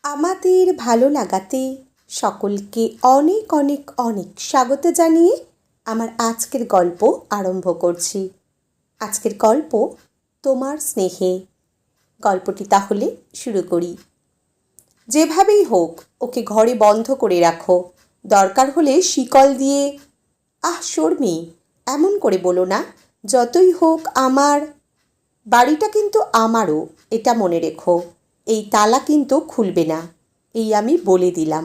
আমাদের ভালো লাগাতে সকলকে অনেক অনেক অনেক স্বাগত জানিয়ে আমার আজকের গল্প আরম্ভ করছি। আজকের গল্প তোমার স্নেহে। গল্পটি তাহলে শুরু করি। যেভাবেই হোক ওকে ঘরে বন্ধ করে রাখো, দরকার হলে শিকল দিয়ে। শর্মি, এমন করে বলো না। যতই হোক আমার বাড়িটা কিন্তু আমারও, এটা মনে রেখো। এই তালা কিন্তু খুলবে না, এই আমি বলে দিলাম।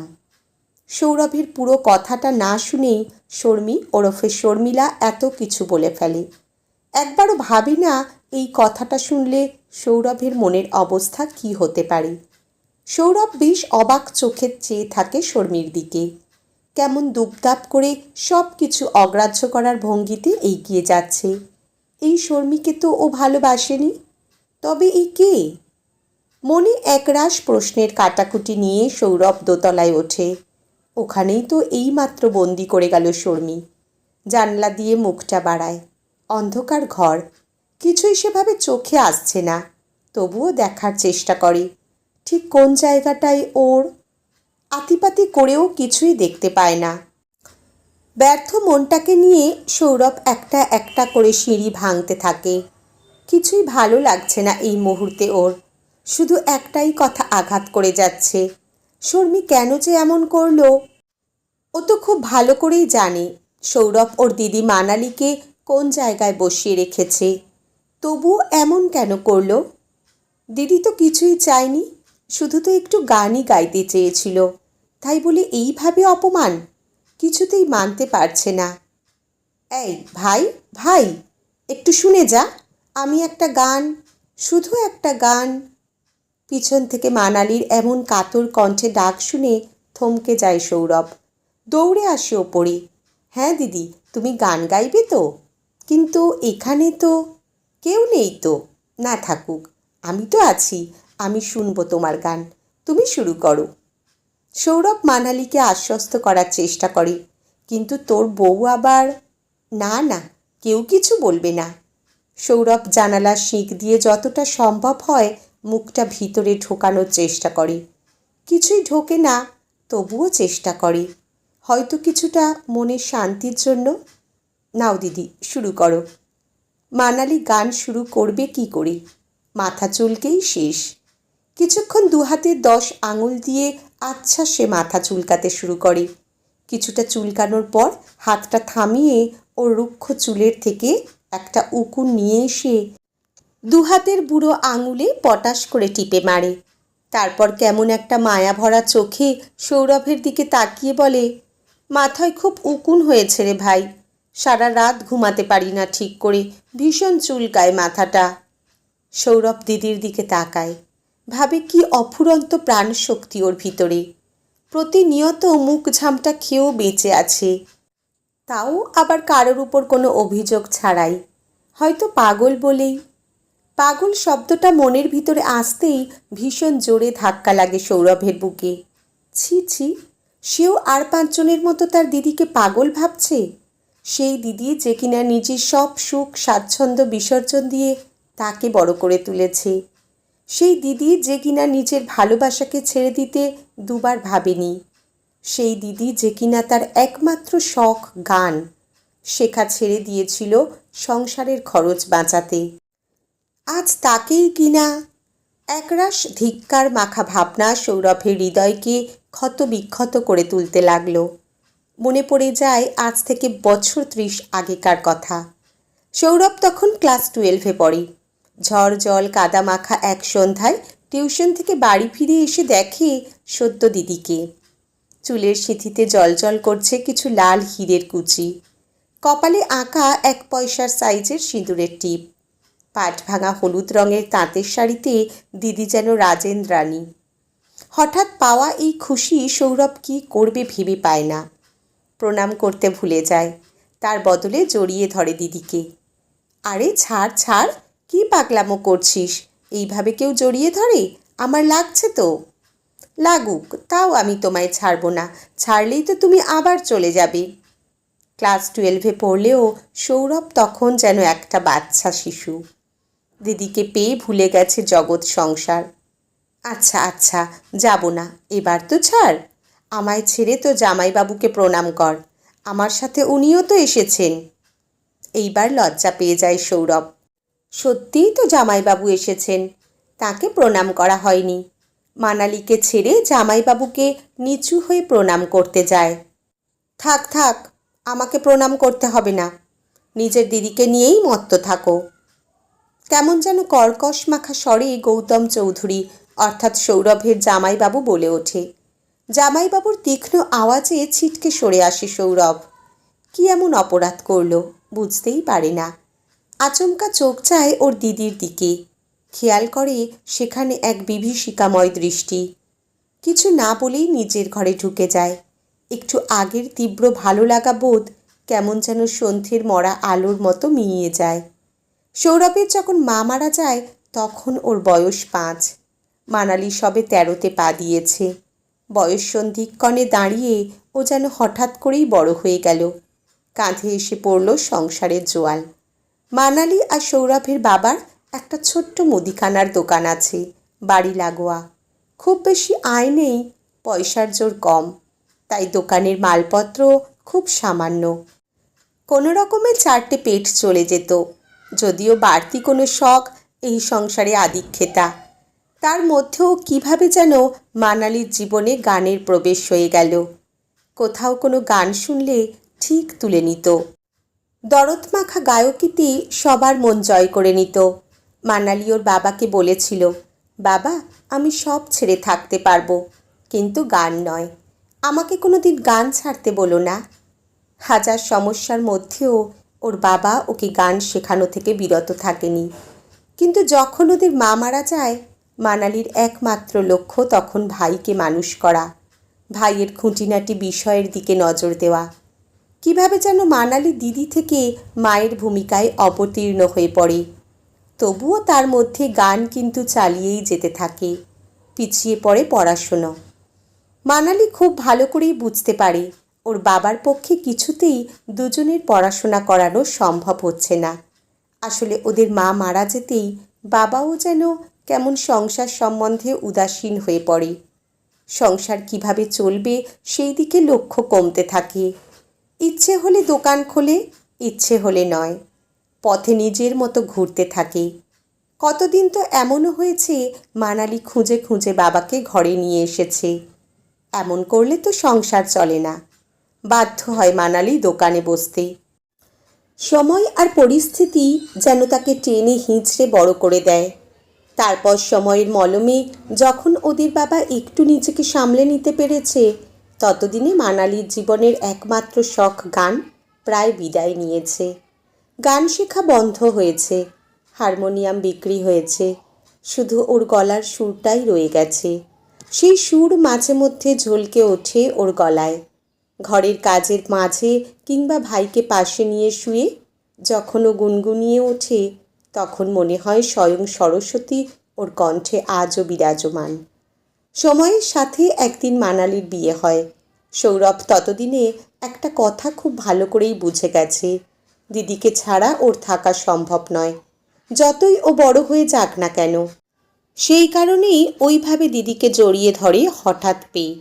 সৌরভের পুরো কথাটা না শুনেই শর্মি ওরফে শর্মিলা এত কিছু বলে ফেলে। একবারও ভাবি না এই কথাটা শুনলে সৌরভের মনের অবস্থা কি হতে পারে। সৌরভ বেশ অবাক চোখে চেয়ে থাকে শর্মির দিকে। কেমন দুপদাপ করে সব কিছু অগ্রাহ্য করার ভঙ্গিতে এগিয়ে যাচ্ছে। এই শর্মিকে তো ও ভালোবাসেনি, তবে এই কে? মনে একরাশ প্রশ্নের কাটাকুটি নিয়ে সৌরভ দোতলায় ওঠে। ওখানেই তো এইমাত্র বন্দি করে গেল শর্মি। জানলা দিয়ে মুখটা বাড়ায়। অন্ধকার ঘর, কিছুই সেভাবে চোখে আসছে না, তবুও দেখার চেষ্টা করে ঠিক কোন জায়গাটায় ওর। আতিপাতি করেও কিছুই দেখতে পায় না। ব্যর্থ মনটাকে নিয়ে সৌরভ একটা একটা করে সিঁড়ি ভাঙতে থাকে। কিছুই ভালো লাগছে না এই মুহূর্তে ওর। শুধু একটাই কথা আঘাত করে যাচ্ছে, শর্মি কেন যে এমন করলো। ও তো খুব ভালো করেই জানে সৌরভ ওর দিদি মানালিকে কোন জায়গায় বসিয়ে রেখেছে, তবু এমন কেন করলো? দিদি তো কিছুই চায়নি, শুধু তো একটু গানই গাইতে চেয়েছিল, তাই বলে এইভাবে অপমান কিছুতেই মানতে পারছে না। এই ভাই ভাই, একটু শুনে যা, আমি একটা গান, শুধু একটা গান। পিছন থেকে মানালির এমন কাতর কণ্ঠে ডাক শুনে থমকে যায় সৌরভ। দৌড়ে আসে ওপরে। হ্যাঁ দিদি, তুমি গান গাইবে তো? কিন্তু এখানে তো কেউ নেই তো। না থাকুক, আমি তো আছি, আমি শুনবো তোমার গান, তুমি শুরু করো। সৌরভ মানালিকে আশ্বস্ত করার চেষ্টা করে, কিন্তু তোর বউ আবার। না না, কেউ কিছু বলবে না। সৌরভ জানালার শিক দিয়ে যতটা সম্ভব হয় মুখটা ভিতরে ঢোকানোর চেষ্টা করে। কিছুই ঢোকে না, তবুও চেষ্টা করে, হয়তো কিছুটা মনের শান্তির জন্য। নাও দিদি, শুরু করো। মানালি গান শুরু করবে কি করে? মাথা চুলকেই শেষ। কিছুক্ষণ দুহাতের 10 আঙুল দিয়ে আচ্ছা সে মাথা চুলকাতে শুরু করে। কিছুটা চুলকানোর পর হাতটা থামিয়ে ওর রুক্ষ চুলের থেকে একটা উকুন নিয়ে এসে দুহাতের বুড়ো আঙুলে পটাশ করে টিপে মারে। তারপর কেমন একটা মায়া ভরা চোখে সৌরভের দিকে তাকিয়ে বলে, মাথায় খুব উকুন হয়েছে রে ভাই, সারা রাত ঘুমাতে পারি না ঠিক করে, ভীষণ চুলকায় মাথাটা। সৌরভ দিদির দিকে তাকায়, ভাবে কি অফুরন্ত প্রাণশক্তি ওর ভিতরে। প্রতিনিয়ত মুখ ঝামটা খেয়েও বেঁচে আছে, তাও আবার কারোর উপর কোনো অভিযোগ ছাড়াই। হয়তো পাগল বলেই। পাগল শব্দটা মনের ভিতরে আসতেই ভীষণ জোরে ধাক্কা লাগে সৌরভের বুকে। ছি ছি, সেও আর 5 জনের মতো তার দিদিকে পাগল ভাবছে। সেই দিদি যে কিনা নিজের সব সুখ স্বাচ্ছন্দ্য বিসর্জন দিয়ে তাকে বড় করে তুলেছে। সেই দিদি যে কিনা নিজের ভালোবাসাকে ছেড়ে দিতে দুবার ভাবেনি। সেই দিদি যে কিনা তার একমাত্র শখ গান শেখা ছেড়ে দিয়েছিল সংসারের খরচ বাঁচাতে। আজ তাকেই কিনা। একরাশ ধিক্কার মাখা ভাবনা সৌরভের হৃদয়কে ক্ষতবিক্ষত করে তুলতে লাগল। মনে পড়ে যায় আজ থেকে বছর 30 আগেকার কথা। সৌরভ তখন ক্লাস 12-এ পড়ে। ঝড় জল কাদা মাখা এক সন্ধ্যায় টিউশন থেকে বাড়ি ফিরে এসে দেখে সদ্য দিদিকে। চুলের সিঁথিতে জলজল করছে কিছু লাল হীরের কুচি, কপালে আঁকা 1 পয়সার সাইজের সিঁদুরের টিপ। পাট ভাঙা হলুদ রঙের তাঁতের শাড়িতে দিদি যেন রাজেন্দ্রাণী। হঠাৎ পাওয়া এই খুশি সৌরভ কী করবে ভেবে পায় না। প্রণাম করতে ভুলে যায়, তার বদলে জড়িয়ে ধরে দিদিকে। আরে ছাড় ছাড়, কী পাগলামো করছিস? এইভাবে কেউ জড়িয়ে ধরে? আমার লাগছে তো। লাগুক, তাও আমি তোমায় ছাড়ব না, ছাড়লেই তো তুমি আবার চলে যাবে। ক্লাস 12-এ পড়লেও সৌরভ তখন যেন একটা বাচ্চা শিশু। দিদিকে পেয়ে ভুলে গেছে জগৎ সংসার। আচ্ছা আচ্ছা, যাব না, এবার তো ছাড়। আমায় ছেড়ে তো জামাইবাবুকে প্রণাম কর, আমার সাথে উনিও তো এসেছেন। এইবার লজ্জা পেয়ে যায় সৌরভ। সত্যিই তো জামাইবাবু এসেছেন, তাকে প্রণাম করা হয়নি। মানালিকে ছেড়ে জামাইবাবুকে নিচু হয়ে প্রণাম করতে যায়। থাক থাক, আমাকে প্রণাম করতে হবে না, নিজের দিদিকে নিয়েই মত্ত থাকো। কেমন যেন কর্কশ মাখা স্বরে গৌতম চৌধুরী অর্থাৎ সৌরভের জামাইবাবু বলে ওঠে। জামাইবাবুর তীক্ষ্ণ আওয়াজে ছিটকে সরে আসে সৌরভ। কি এমন অপরাধ করল বুঝতেই পারে না। আচমকা চোখ চায় ওর দিদির দিকে, খেয়াল করে সেখানে এক বিভীষিকাময় দৃষ্টি। কিছু না বলেই নিজের ঘরে ঢুকে যায়। একটু আগের তীব্র ভালো লাগা বোধ কেমন যেন সন্ধ্যের মরা আলোর মতো মিলিয়ে যায়। সৌরভের যখন মা মারা যায় তখন ওর বয়স 5। মানালি সবে 13তে পা দিয়েছে। বয়স সন্ধিক্ষণে দাঁড়িয়ে ও যেন হঠাৎ করেই বড় হয়ে গেল। কাঁধে এসে পড়ল সংসারের জোয়াল। মানালি আর সৌরভের বাবার একটা ছোট্ট মুদিখানার দোকান আছে, বাড়ি লাগোয়া। খুব বেশি আয় নেই, পয়সার জোর কম, তাই দোকানের মালপত্র খুব সামান্য। কোনো রকমে 4টে পেট চলে যেত। যদিও বাড়তি কোনো শখ এই সংসারে আধিক্যেতা। তার মধ্যেও কিভাবে যেন মানালির জীবনে গানের প্রবেশ হয়ে গেল। কোথাও কোনো গান শুনলে ঠিক তুলে নিত। দরদমাখা গায়কিতে সবার মন জয় করে নিত। মানালি ওর বাবাকে বলেছিল, বাবা আমি সব ছেড়ে থাকতে পারবো, কিন্তু গান নয়, আমাকে কোনো দিন গান ছাড়তে বলো না। হাজার সমস্যার মধ্যেও ওর বাবা ওকে গান শেখানো থেকে বিরত থাকেনি। কিন্তু যখন ওদের মা মারা যায়, মানালির একমাত্র লক্ষ্য তখন ভাইকে মানুষ করা, ভাইয়ের খুঁটিনাটি বিষয়ের দিকে নজর দেওয়া। কিভাবে যেন মানালি দিদি থেকে মায়ের ভূমিকায় অবতীর্ণ হয়ে পড়ে। তবুও তার মধ্যে গান কিন্তু চালিয়েই যেতে থাকে। পিছিয়ে পড়ে পড়াশুনো। মানালি খুব ভালো করেই বুঝতে পারে ওর বাবার পক্ষে কিছুতেই দুজনের পড়াশোনা করানো সম্ভব হচ্ছে না। আসলে ওদের মা মারা যেতেই বাবাও যেন কেমন সংসার সম্বন্ধে উদাসীন হয়ে পড়ে। সংসার কিভাবে চলবে সেই দিকে লক্ষ্য কমতে থাকে। ইচ্ছে হলে দোকান খোলে, ইচ্ছে হলে নয়, পথে নিজের মতো ঘুরতে থাকে। কতদিন তো এমনও হয়েছে মানালি খুঁজে খুঁজে বাবাকে ঘরে নিয়ে এসেছে। এমন করলে তো সংসার চলে না, বাধ্য হয় মানালি দোকানে বসতে। সময় আর পরিস্থিতি যেন তাকে টেনে হিঁচড়ে বড় করে দেয়। তারপর সময়ের মলমে যখন ওদের বাবা একটু নিজেকে সামলে নিতে পেরেছে, ততদিনে মানালির জীবনের একমাত্র শখ গান প্রায় বিদায় নিয়েছে। গান শেখা বন্ধ হয়েছে, হারমোনিয়াম বিক্রি হয়েছে, শুধু ওর গলার সুরটাই রয়ে গেছে। সেই সুর মাঝে মধ্যে ঝলকে ওঠে ওর গলায়। ঘরের কাজের মাঝে কিংবা ভাইকে পাশে নিয়ে শুয়ে যখন ও গুনগুনিয়ে ওঠে, তখন মনে হয় স্বয়ং সরস্বতী ওর কণ্ঠে আজও বিরাজমান। সময়ের সাথে একদিন মানালির বিয়ে হয়। সৌরভ ততদিনে একটা কথা খুব ভালো করেই বুঝে গেছে, দিদিকে ছাড়া ওর থাকা সম্ভব নয়, যতই ও বড় হয়ে যাক না কেন। সেই কারণেই ওইভাবে দিদিকে জড়িয়ে ধরে হঠাৎ পেয়ে,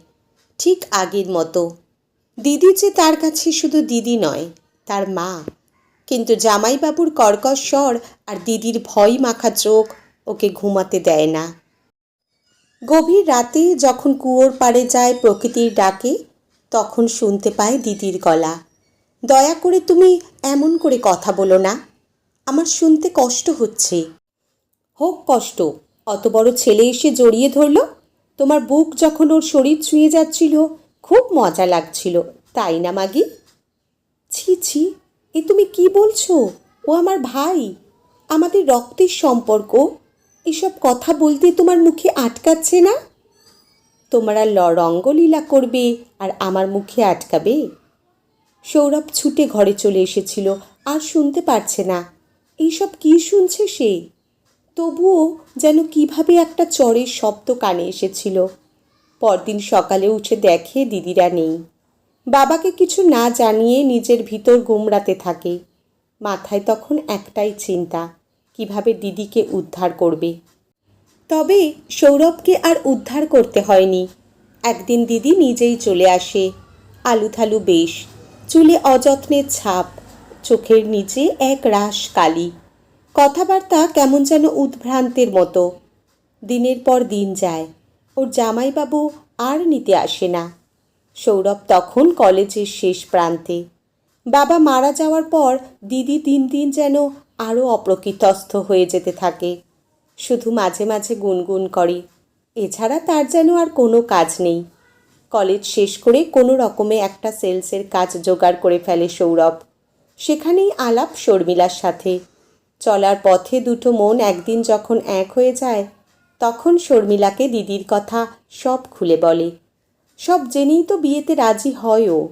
ঠিক আগের মতো। দিদি যে তার কাছে শুধু দিদি নয়, তার মা। কিন্তু জামাইবাবুর কর্কশ স্বর আর দিদির ভয় মাখা চোখ ওকে ঘুমাতে দেয় না। গভীর রাতে যখন কুয়োর পাড়ে যায় প্রকৃতির ডাকে, তখন শুনতে পায় দিদির গলা। দয়া করে তুমি এমন করে কথা বলো না, আমার শুনতে কষ্ট হচ্ছে। হোক কষ্ট, অত বড় ছেলে এসে জড়িয়ে ধরল, তোমার বুক যখন ওর শরীর ছুঁয়ে যাচ্ছিল খুব মজা লাগছিল, তাই না মাগি? ছি ছি, এ তুমি কি বলছো? ও আমার ভাই, আমাদের রক্তের সম্পর্ক। এসব কথা বলতে তোমার মুখে আটকাচ্ছে না? তোমরা রঙ্গলীলা করবে আর আমার মুখে আটকাবে? সৌরভ ছুটে ঘরে চলে এসেছিল, আর শুনতে পারছে না। এইসব কি শুনছে সে? তবুও যেন কিভাবে একটা চড়ের শব্দ কানে এসেছিল। পরদিন সকালে উঠে দেখে দিদিরা নেই। বাবাকে কিছু না জানিয়ে নিজের ভিতর গুমরাতে থাকে। মাথায় তখন একটাই চিন্তা, কিভাবে দিদিকে উদ্ধার করবে। তবে সৌরভকে আর উদ্ধার করতে হয়নি। একদিন দিদি নিজেই চলে আসে। আলুথালু বেশ, চুলে অযত্নের ছাপ, চোখের নিচে এক রাশ কালি, কথাবার্তা কেমন যেন উদ্ভ্রান্তের মতো। দিনের পর দিন যায়, ওর জামাইবাবু আর নিতে আসে না। সৌরভ তখন কলেজের শেষ প্রান্তে। বাবা মারা যাওয়ার পর দিদি দিন দিন যেন আরও অপ্রকৃতস্থ হয়ে যেতে থাকে। শুধু মাঝে মাঝে গুনগুন করে, এছাড়া তার যেন আর কোনো কাজ নেই। কলেজ শেষ করে কোনো রকমে একটা সেলসের কাজ জোগাড় করে ফেলে সৌরভ। সেখানেই আলাপ শর্মিলার সাথে। চলার পথে দুটো মন একদিন যখন এক হয়ে যায়, তখন শর্মিলাকে দিদির কথা সব খুলে বলে। সব জেনেই তো বিয়েতে রাজি হয়ও।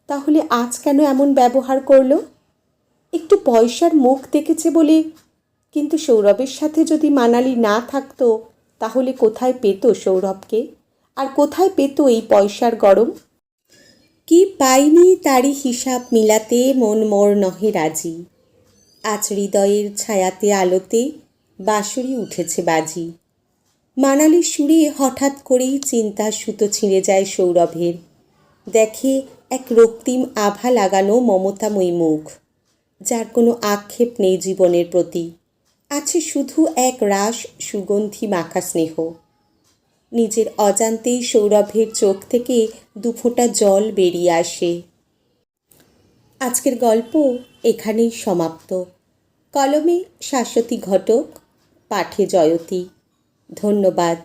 তাহলে আজ কেন এমন ব্যবহার করলো? একটু পয়সার মুখ দেখেছে বলে। কিন্তু সৌরভের সাথে যদি মানালি না থাকতো, তাহলে কোথায় পেত সৌরভকে? আর কোথায় পেত এই পয়সার গরম? কি পাইনি তারই হিসাব মিলাতে মন মোর নহে রাজি। আজ হৃদয়ের ছায়াতে আলোতে বাঁশরি উঠেছে বাজি। মানালির সুরে হঠাৎ করেই চিন্তার সুতো ছিঁড়ে যায় সৌরভের। দেখে এক রক্তিম আভা লাগানো মমতাময়ী মুখ, যার কোনো আক্ষেপ নেই জীবনের প্রতি। আছে শুধু এক রাশ সুগন্ধি মাখা স্নেহ। নিজের অজান্তেই সৌরভের চোখ থেকে দুফোঁটা জল বেরিয়ে আসে। আজকের গল্প এখানেই সমাপ্ত। কলমে শাশ্বতী ঘটক, পাঠে জয়তী। ধন্যবাদ।